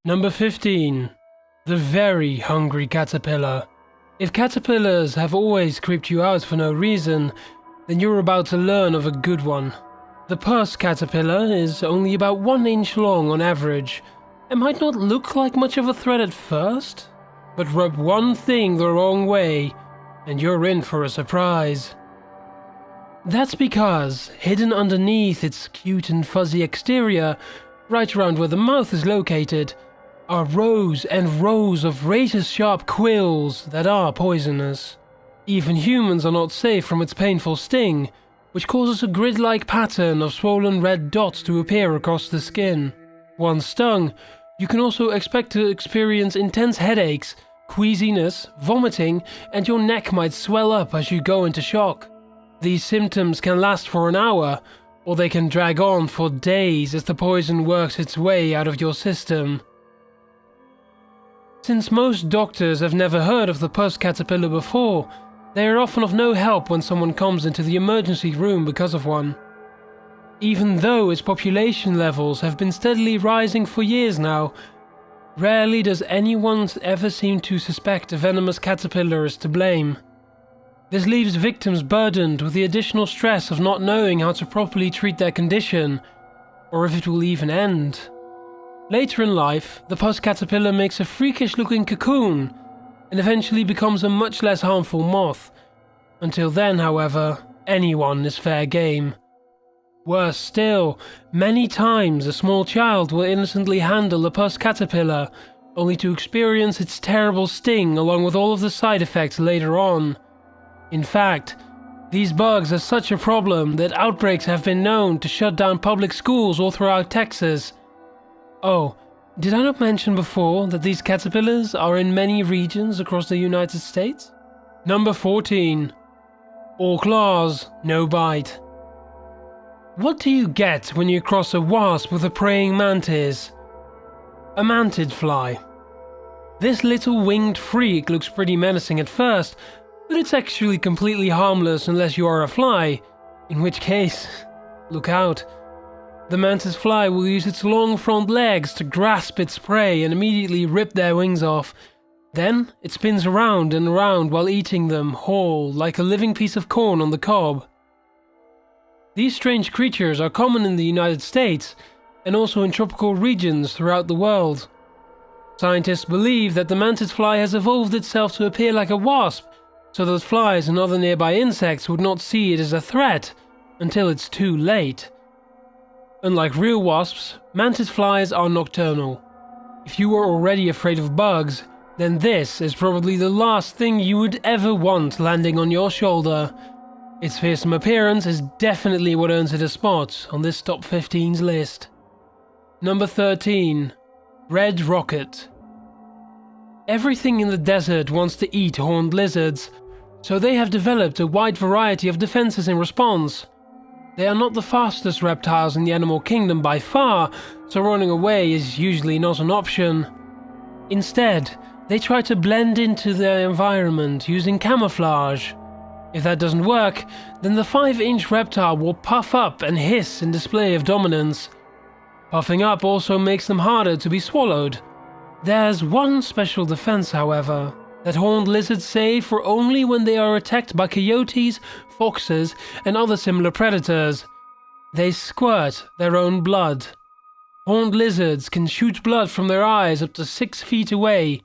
Number 15. The very hungry caterpillar. If caterpillars have always creeped you out for no reason, then you're about to learn of a good one. The purse caterpillar is only about 1 inch long on average, and might not look like much of a threat at first, but rub one thing the wrong way, and you're in for a surprise. That's because, hidden underneath its cute and fuzzy exterior, right around where the mouth is located, are rows and rows of razor-sharp quills that are poisonous. Even humans are not safe from its painful sting, which causes a grid-like pattern of swollen red dots to appear across the skin. Once stung, you can also expect to experience intense headaches, queasiness, vomiting, and your neck might swell up as you go into shock. These symptoms can last for an hour, or they can drag on for days as the poison works its way out of your system. Since most doctors have never heard of the purse caterpillar before, they are often of no help when someone comes into the emergency room because of one. Even though its population levels have been steadily rising for years now, rarely does anyone ever seem to suspect a venomous caterpillar is to blame. This leaves victims burdened with the additional stress of not knowing how to properly treat their condition, or if it will even end. Later in life, the pus caterpillar makes a freakish-looking cocoon, and eventually becomes a much less harmful moth. Until then, however, anyone is fair game. Worse still, many times a small child will innocently handle a pus caterpillar, only to experience its terrible sting along with all of the side effects later on. In fact, these bugs are such a problem that outbreaks have been known to shut down public schools all throughout Texas. Oh, did I not mention before that these caterpillars are in many regions across the United States? Number 14. All claws, no bite. What do you get when you cross a wasp with a praying mantis? A mantid fly. This little winged freak looks pretty menacing at first, but it's actually completely harmless unless you are a fly, in which case, look out. The mantis fly will use its long front legs to grasp its prey and immediately rip their wings off. Then, it spins around and around while eating them whole, like a living piece of corn on the cob. These strange creatures are common in the United States, and also in tropical regions throughout the world. Scientists believe that the mantis fly has evolved itself to appear like a wasp, so that flies and other nearby insects would not see it as a threat until it's too late. Unlike real wasps, mantis flies are nocturnal. If you are already afraid of bugs, then this is probably the last thing you would ever want landing on your shoulder. Its fearsome appearance is definitely what earns it a spot on this top 15's list. Number 13. Red Rocket. Everything in the desert wants to eat horned lizards, so they have developed a wide variety of defenses in response. They are not the fastest reptiles in the animal kingdom by far, so running away is usually not an option. Instead, they try to blend into their environment using camouflage. If that doesn't work, then the 5-inch reptile will puff up and hiss in display of dominance. Puffing up also makes them harder to be swallowed. There's one special defense, however, that horned lizards save for only when they are attacked by coyotes, foxes, and other similar predators. They squirt their own blood. Horned lizards can shoot blood from their eyes up to 6 feet away.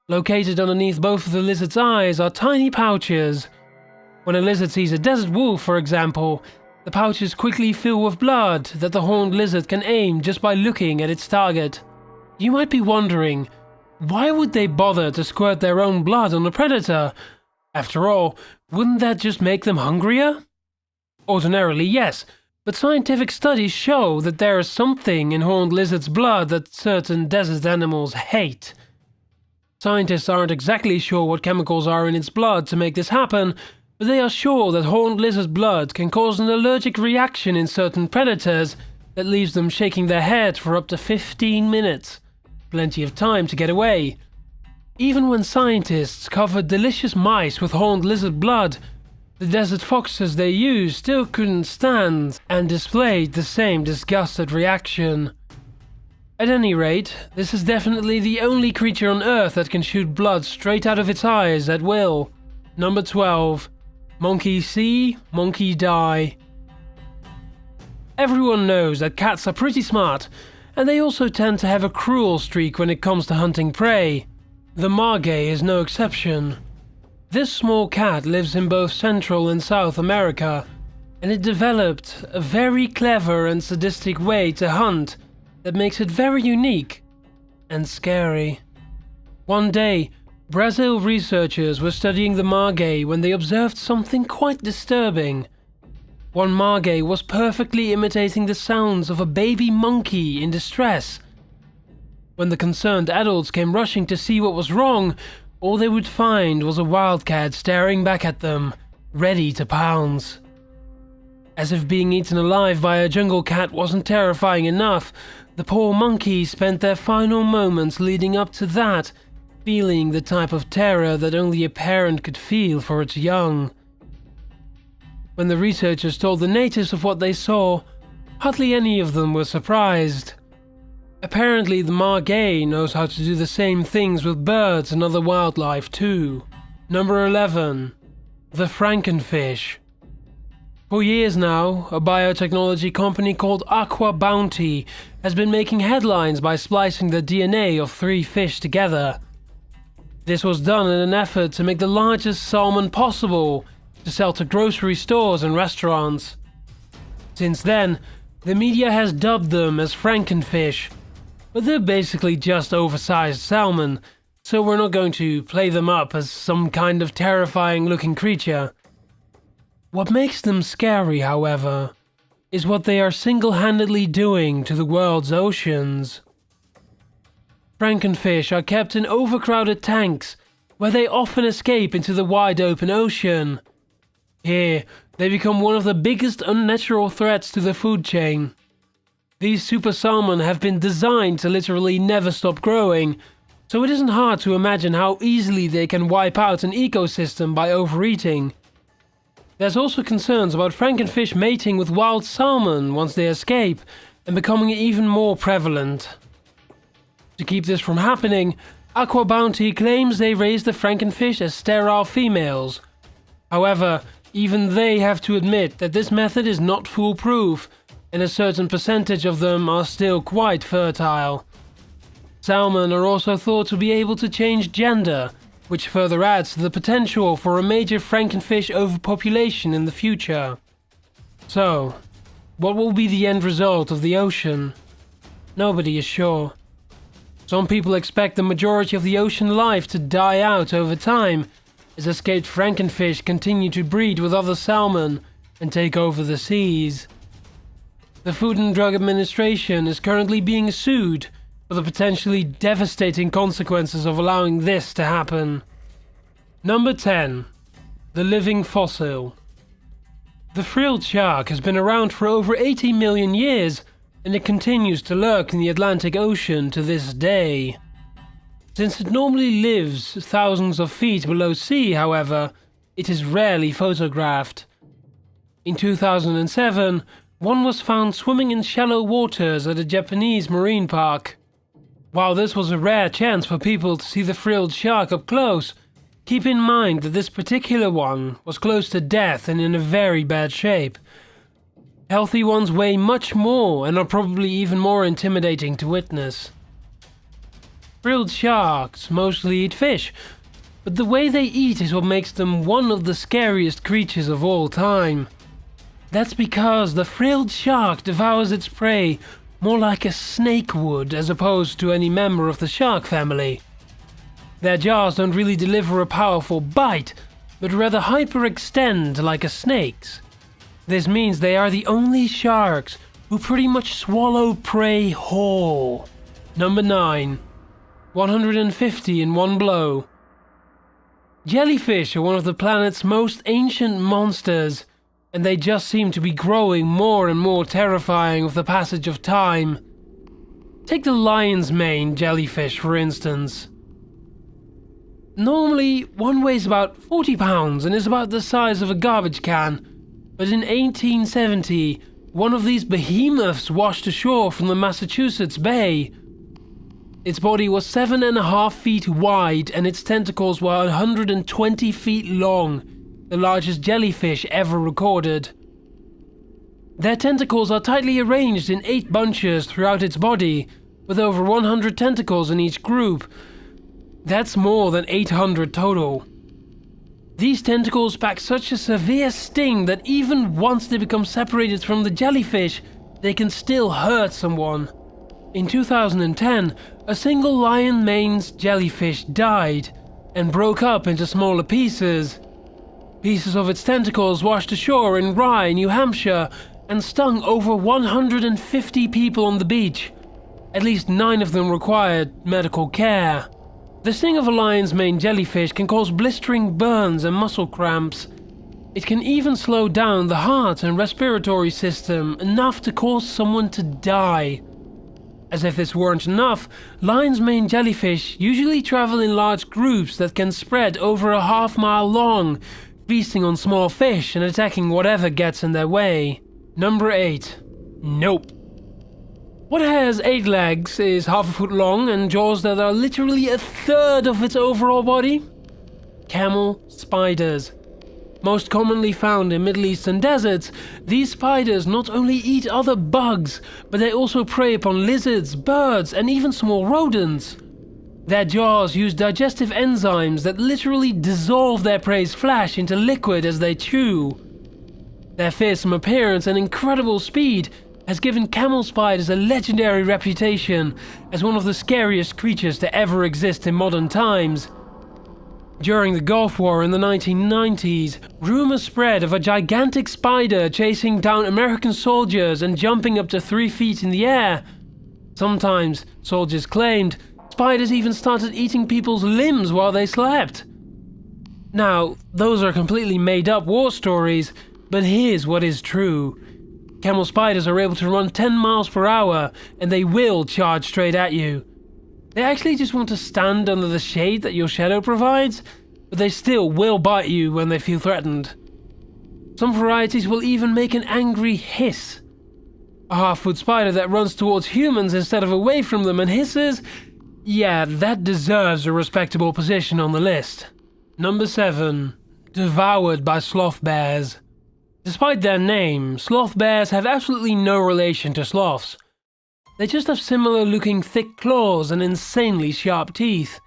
Located underneath both of the lizard's eyes are tiny pouches. When a lizard sees a desert wolf, for example, the pouches quickly fill with blood that the horned lizard can aim just by looking at its target. You might be wondering, why would they bother to squirt their own blood on a predator? After all, wouldn't that just make them hungrier? Ordinarily, yes, but scientific studies show that there is something in horned lizards' blood that certain desert animals hate. Scientists aren't exactly sure what chemicals are in its blood to make this happen, but they are sure that horned lizard's blood can cause an allergic reaction in certain predators that leaves them shaking their head for up to 15 minutes. Plenty of time to get away. Even when scientists covered delicious mice with horned lizard blood, the desert foxes they used still couldn't stand and displayed the same disgusted reaction. At any rate, this is definitely the only creature on Earth that can shoot blood straight out of its eyes at will. Number 12. Monkey see, monkey die. Everyone knows that cats are pretty smart, and they also tend to have a cruel streak when it comes to hunting prey. The margay is no exception. This small cat lives in both Central and South America, and it developed a very clever and sadistic way to hunt that makes it very unique and scary. One day, Brazil researchers were studying the margay when they observed something quite disturbing. One margay was perfectly imitating the sounds of a baby monkey in distress. When the concerned adults came rushing to see what was wrong, all they would find was a wildcat staring back at them, ready to pounce. As if being eaten alive by a jungle cat wasn't terrifying enough, the poor monkeys spent their final moments leading up to that, feeling the type of terror that only a parent could feel for its young. When the researchers told the natives of what they saw, hardly any of them were surprised. Apparently the margay knows how to do the same things with birds and other wildlife too. Number 11. The Frankenfish. For years now, a biotechnology company called Aqua Bounty has been making headlines by splicing the DNA of 3 fish together. This was done in an effort to make the largest salmon possible to sell to grocery stores and restaurants. Since then, the media has dubbed them as Frankenfish, but they're basically just oversized salmon, so we're not going to play them up as some kind of terrifying looking creature. What makes them scary, however, is what they are single-handedly doing to the world's oceans. Frankenfish are kept in overcrowded tanks, where they often escape into the wide open ocean. Here, they become one of the biggest unnatural threats to the food chain. These super salmon have been designed to literally never stop growing, so it isn't hard to imagine how easily they can wipe out an ecosystem by overeating. There's also concerns about Frankenfish mating with wild salmon once they escape and becoming even more prevalent. To keep this from happening, Aqua Bounty claims they raise the Frankenfish as sterile females. However, even they have to admit that this method is not foolproof, and a certain percentage of them are still quite fertile. Salmon are also thought to be able to change gender, which further adds to the potential for a major Frankenfish overpopulation in the future. So, what will be the end result of the ocean? Nobody is sure. Some people expect the majority of the ocean life to die out over time, as escaped Frankenfish continue to breed with other salmon and take over the seas. The Food and Drug Administration is currently being sued for the potentially devastating consequences of allowing this to happen. Number 10. The living fossil. The frilled shark has been around for over 80 million years, and it continues to lurk in the Atlantic Ocean to this day. Since it normally lives thousands of feet below sea, however, it is rarely photographed. In 2007, one was found swimming in shallow waters at a Japanese marine park. While this was a rare chance for people to see the frilled shark up close, keep in mind that this particular one was close to death and in a very bad shape. Healthy ones weigh much more and are probably even more intimidating to witness. Frilled sharks mostly eat fish, but the way they eat is what makes them one of the scariest creatures of all time. That's because the frilled shark devours its prey more like a snake would as opposed to any member of the shark family. Their jaws don't really deliver a powerful bite, but rather hyperextend like a snake's. This means they are the only sharks who pretty much swallow prey whole. Number 9. 150 in one blow. Jellyfish are one of the planet's most ancient monsters, and they just seem to be growing more and more terrifying with the passage of time. Take the lion's mane jellyfish, for instance. Normally, one weighs about 40 pounds and is about the size of a garbage can, but in 1870, one of these behemoths washed ashore from the Massachusetts Bay, Its body was 7.5 feet wide and its tentacles were 120 feet long, the largest jellyfish ever recorded. Their tentacles are tightly arranged in 8 bunches throughout its body, with over 100 tentacles in each group. That's more than 800 total. These tentacles pack such a severe sting that even once they become separated from the jellyfish, they can still hurt someone. In 2010, a single lion-maned jellyfish died and broke up into smaller pieces. Pieces of its tentacles washed ashore in Rye, New Hampshire, and stung over 150 people on the beach. At least 9 of them required medical care. The sting of a lion's mane jellyfish can cause blistering burns and muscle cramps. It can even slow down the heart and respiratory system enough to cause someone to die. As if this weren't enough, lion's mane jellyfish usually travel in large groups that can spread over a half-mile long, feasting on small fish and attacking whatever gets in their way. Number 8. Nope. What has 8 legs, is half a foot long, and jaws that are literally a third of its overall body? Camel spiders. Most commonly found in Middle Eastern deserts, these spiders not only eat other bugs, but they also prey upon lizards, birds, and even small rodents. Their jaws use digestive enzymes that literally dissolve their prey's flesh into liquid as they chew. Their fearsome appearance and incredible speed has given camel spiders a legendary reputation as one of the scariest creatures to ever exist in modern times. During the Gulf War in the 1990s, rumors spread of a gigantic spider chasing down American soldiers and jumping up to 3 feet in the air. Sometimes, soldiers claimed, spiders even started eating people's limbs while they slept. Now, those are completely made-up war stories, but here's what is true. Camel spiders are able to run 10 miles per hour, and they will charge straight at you. They actually just want to stand under the shade that your shadow provides, but they still will bite you when they feel threatened. Some varieties will even make an angry hiss. A half-foot spider that runs towards humans instead of away from them and hisses? Yeah, that deserves a respectable position on the list. Number 7. Devoured by sloth bears. Despite their name, sloth bears have absolutely no relation to sloths. They just have similar-looking thick claws and insanely sharp teeth.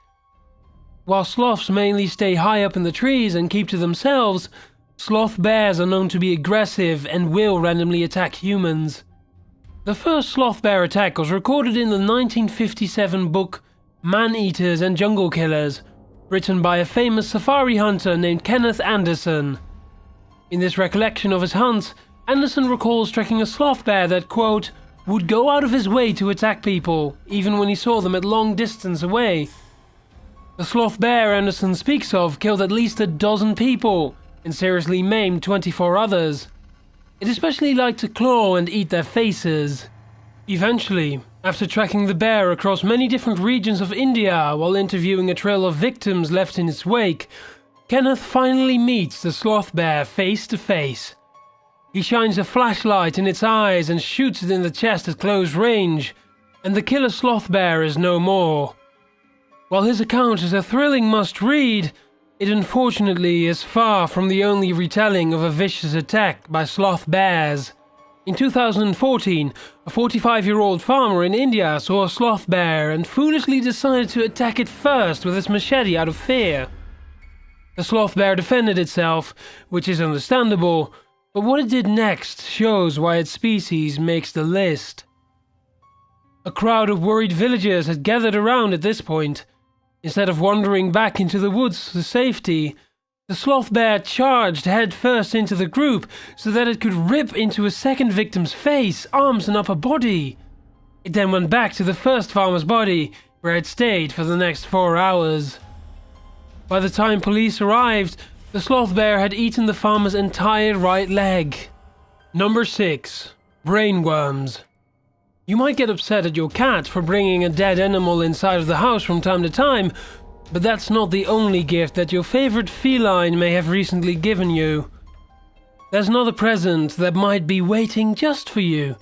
While sloths mainly stay high up in the trees and keep to themselves, sloth bears are known to be aggressive and will randomly attack humans. The first sloth bear attack was recorded in the 1957 book Man-Eaters and Jungle Killers, written by a famous safari hunter named Kenneth Anderson. In this recollection of his hunts, Anderson recalls tracking a sloth bear that, quote, would go out of his way to attack people, even when he saw them at long distance away. The sloth bear Anderson speaks of killed at least 12 people and seriously maimed 24 others. It especially liked to claw and eat their faces. Eventually, after tracking the bear across many different regions of India while interviewing a trail of victims left in its wake, Kenneth finally meets the sloth bear face to face. He shines a flashlight in its eyes and shoots it in the chest at close range, and the killer sloth bear is no more. While his account is a thrilling must-read, it unfortunately is far from the only retelling of a vicious attack by sloth bears. In 2014, a 45-year-old farmer in India saw a sloth bear and foolishly decided to attack it first with his machete out of fear. The sloth bear defended itself, which is understandable, but what it did next shows why its species makes the list. A crowd of worried villagers had gathered around at this point. Instead of wandering back into the woods for safety, the sloth bear charged headfirst into the group so that it could rip into a second victim's face, arms and upper body. It then went back to the first farmer's body, where it stayed for the next 4 hours. By the time police arrived, the sloth bear had eaten the farmer's entire right leg. Number 6. Brainworms. You might get upset at your cat for bringing a dead animal inside of the house from time to time, but that's not the only gift that your favorite feline may have recently given you. There's another present that might be waiting just for you,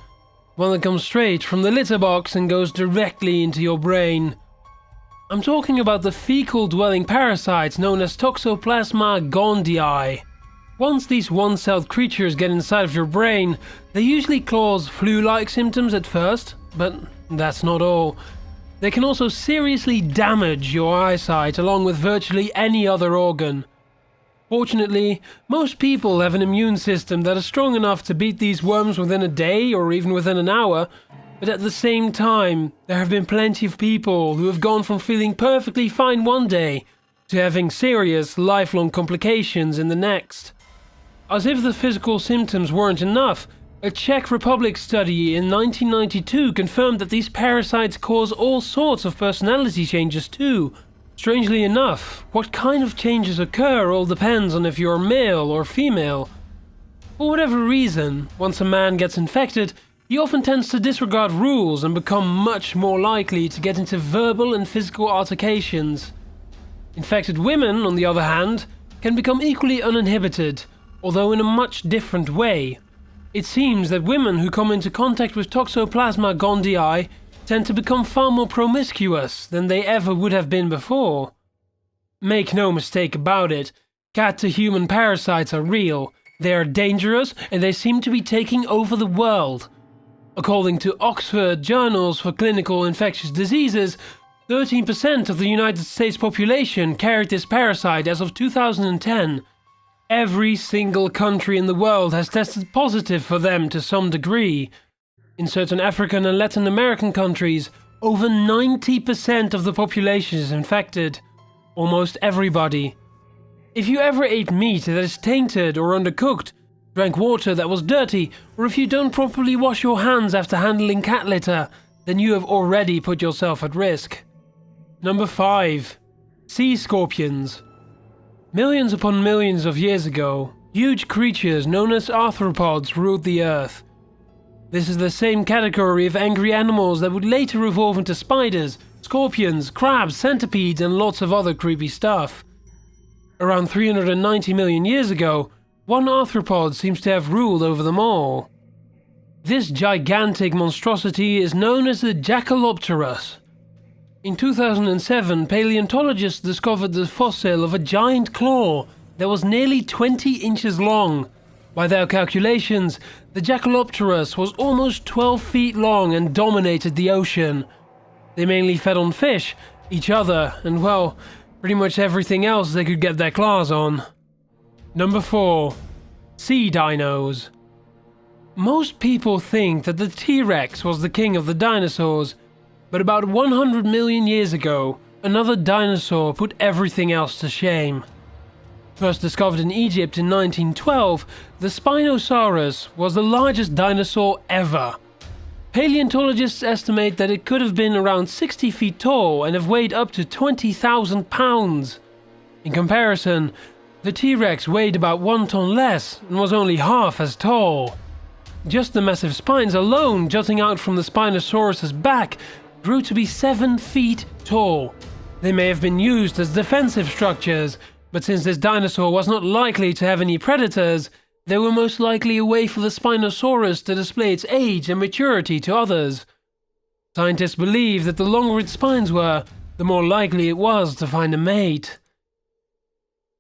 one that comes straight from the litter box and goes directly into your brain. I'm talking about the fecal-dwelling parasites known as Toxoplasma gondii. Once these one-celled creatures get inside of your brain, they usually cause flu-like symptoms at first, but that's not all. They can also seriously damage your eyesight along with virtually any other organ. Fortunately, most people have an immune system that is strong enough to beat these worms within a day or even within an hour, but at the same time, there have been plenty of people who have gone from feeling perfectly fine one day to having serious, lifelong complications in the next. As if the physical symptoms weren't enough, a Czech Republic study in 1992 confirmed that these parasites cause all sorts of personality changes too. Strangely enough, what kind of changes occur all depends on if you're male or female. For whatever reason, once a man gets infected, he often tends to disregard rules and become much more likely to get into verbal and physical altercations. Infected women, on the other hand, can become equally uninhibited, although in a much different way. It seems that women who come into contact with Toxoplasma gondii tend to become far more promiscuous than they ever would have been before. Make no mistake about it, cat-to-human parasites are real, they are dangerous, and they seem to be taking over the world. According to Oxford Journals for Clinical Infectious Diseases, 13% of the United States population carried this parasite as of 2010. Every single country in the world has tested positive for them to some degree. In certain African and Latin American countries, over 90% of the population is infected. Almost everybody. If you ever ate meat that is tainted or undercooked, drank water that was dirty, or if you don't properly wash your hands after handling cat litter, then you have already put yourself at risk. Number 5. Sea scorpions. Millions upon millions of years ago, huge creatures known as arthropods ruled the earth. This is the same category of angry animals that would later evolve into spiders, scorpions, crabs, centipedes, and lots of other creepy stuff. Around 390 million years ago, one arthropod seems to have ruled over them all. This gigantic monstrosity is known as the Jackalopterus. In 2007, paleontologists discovered the fossil of a giant claw that was nearly 20 inches long. By their calculations, the Jackalopterus was almost 12 feet long and dominated the ocean. They mainly fed on fish, each other, and well, pretty much everything else they could get their claws on. Number 4. Sea dinos. Most people think that the T-Rex was the king of the dinosaurs, but about 100 million years ago, another dinosaur put everything else to shame. First discovered in Egypt in 1912, the Spinosaurus was the largest dinosaur ever. Paleontologists estimate that it could have been around 60 feet tall and have weighed up to 20,000 pounds. In comparison, the T-Rex weighed about 1 ton less and was only half as tall. Just the massive spines alone jutting out from the Spinosaurus's back grew to be 7 feet tall. They may have been used as defensive structures, but since this dinosaur was not likely to have any predators, they were most likely a way for the Spinosaurus to display its age and maturity to others. Scientists believe that the longer its spines were, the more likely it was to find a mate.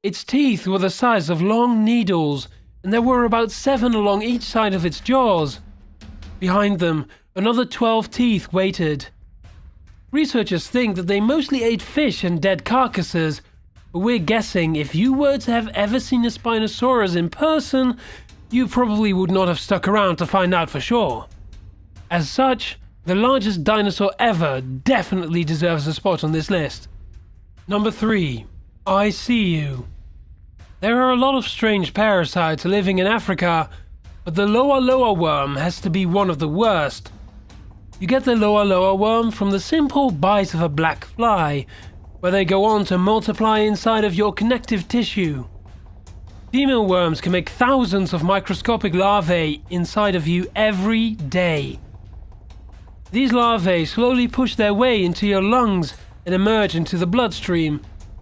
Its teeth were the size of long needles, and there were about 7 along each side of its jaws. Behind them, another 12 teeth waited. Researchers think that they mostly ate fish and dead carcasses, but we're guessing if you were to have ever seen a Spinosaurus in person, you probably would not have stuck around to find out for sure. As such, the largest dinosaur ever definitely deserves a spot on this list. Number 3. I see you. There are a lot of strange parasites living in Africa, but the Loa Loa worm has to be one of the worst. You get the Loa Loa worm from the simple bite of a black fly, where they go on to multiply inside of your connective tissue. Female worms can make thousands of microscopic larvae inside of you every day. These larvae slowly push their way into your lungs and emerge into the bloodstream,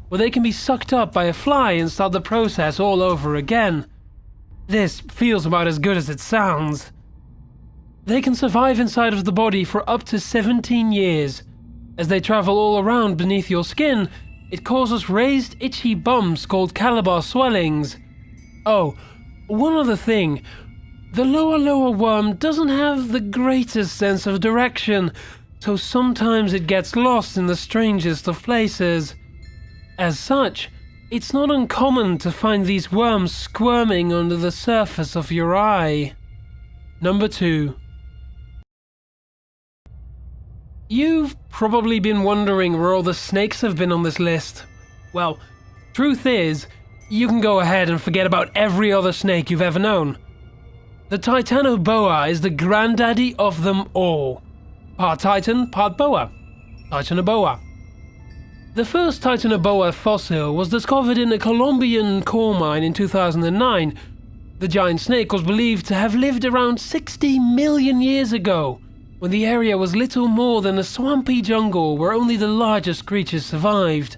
where they can be sucked up by a fly and start the process all over again. This feels about as good as it sounds. They can survive inside of the body for up to 17 years. As they travel all around beneath your skin, it causes raised itchy bumps called calabar swellings. Oh, one other thing. The lower worm doesn't have the greatest sense of direction, so sometimes it gets lost in the strangest of places. As such, it's not uncommon to find these worms squirming under the surface of your eye. Number 2. You've probably been wondering where all the snakes have been on this list. Well, truth is, you can go ahead and forget about every other snake you've ever known. The titanoboa is the granddaddy of them all. Part titan, part boa. Titanoboa. The first titanoboa fossil was discovered in a Colombian coal mine in 2009. The giant snake was believed to have lived around 60 million years ago, when the area was little more than a swampy jungle where only the largest creatures survived.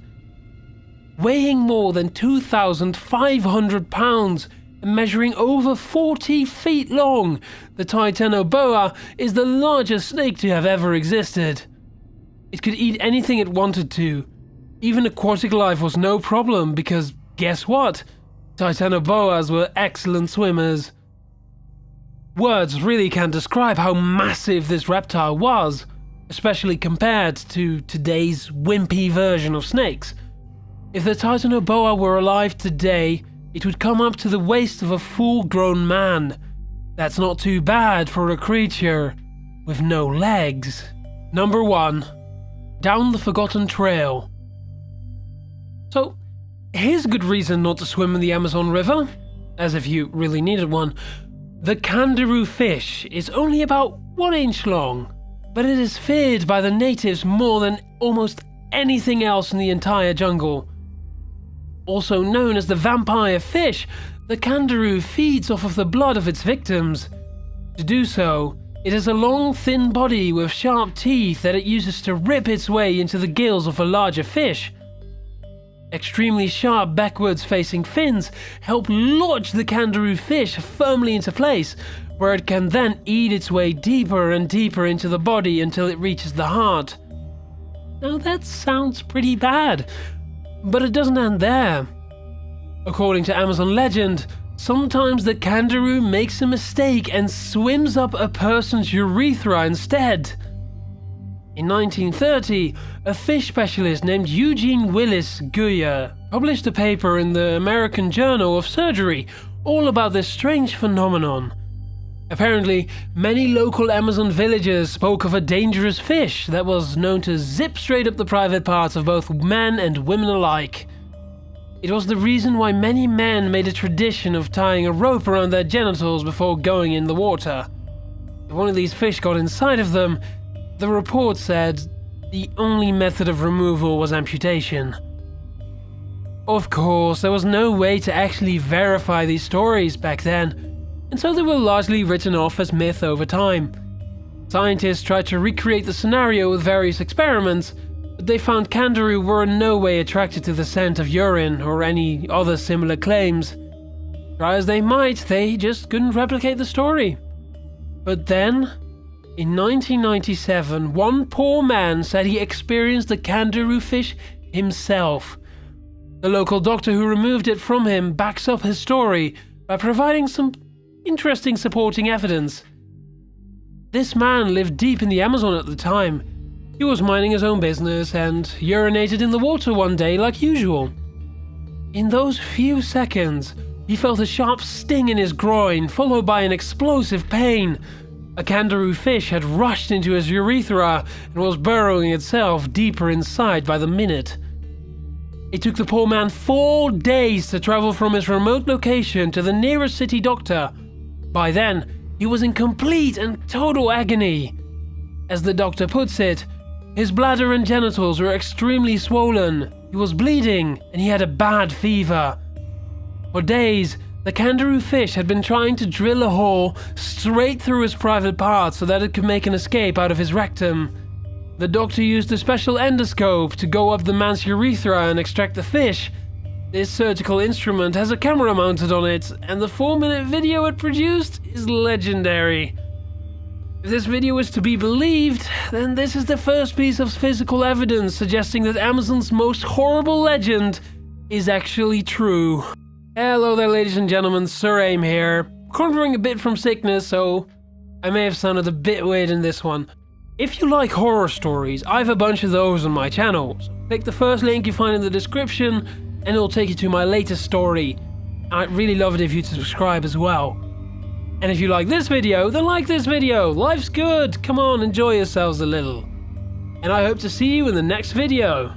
Weighing more than 2,500 pounds and measuring over 40 feet long, the titanoboa is the largest snake to have ever existed. It could eat anything it wanted to. Even aquatic life was no problem because, guess what? Titanoboas were excellent swimmers. Words really can't describe how massive this reptile was, especially compared to today's wimpy version of snakes. If the titanoboa were alive today, it would come up to the waist of a full-grown man. That's not too bad for a creature with no legs. Number 1. Down the Forgotten Trail. So, here's a good reason not to swim in the Amazon River, as if you really needed one. The kangaroo fish is only about 1 inch long, but it is feared by the natives more than almost anything else in the entire jungle. Also known as the vampire fish, the kangaroo feeds off of the blood of its victims. To do so, it has a long, thin body with sharp teeth that it uses to rip its way into the gills of a larger fish. Extremely sharp backwards-facing fins help lodge the kangaroo fish firmly into place, where it can then eat its way deeper and deeper into the body until it reaches the heart. Now that sounds pretty bad, but it doesn't end there. According to Amazon legend, sometimes the kangaroo makes a mistake and swims up a person's urethra instead. In 1930, a fish specialist named Eugene Willis Guyer published a paper in the American Journal of Surgery all about this strange phenomenon. Apparently, many local Amazon villagers spoke of a dangerous fish that was known to zip straight up the private parts of both men and women alike. It was the reason why many men made a tradition of tying a rope around their genitals before going in the water. If one of these fish got inside of them, the report said the only method of removal was amputation. Of course, there was no way to actually verify these stories back then, and so they were largely written off as myth over time. Scientists tried to recreate the scenario with various experiments, but they found kangaroo were in no way attracted to the scent of urine or any other similar claims. Try as they might, they just couldn't replicate the story. But then, in 1997, one poor man said he experienced a kangaroo fish himself. The local doctor who removed it from him backs up his story by providing some interesting supporting evidence. This man lived deep in the Amazon at the time. He was minding his own business and urinated in the water one day like usual. In those few seconds, he felt a sharp sting in his groin, followed by an explosive pain. A kangaroo fish had rushed into his urethra and was burrowing itself deeper inside by the minute. It took the poor man 4 days to travel from his remote location to the nearest city doctor. By then, he was in complete and total agony. As the doctor puts it, his bladder and genitals were extremely swollen, he was bleeding, and he had a bad fever. For days, the kangaroo fish had been trying to drill a hole straight through his private parts so that it could make an escape out of his rectum. The doctor used a special endoscope to go up the man's urethra and extract the fish. This surgical instrument has a camera mounted on it, and the 4-minute video it produced is legendary. If this video is to be believed, then this is the first piece of physical evidence suggesting that Amazon's most horrible legend is actually true. Hello there, ladies and gentlemen, Sir Aim here. Recovering a bit from sickness, so I may have sounded a bit weird in this one. If you like horror stories, I have a bunch of those on my channel. So click the first link you find in the description and it'll take you to my latest story. I'd really love it if you'd subscribe as well. And if you like this video, then like this video. Life's good. Come on, enjoy yourselves a little. And I hope to see you in the next video.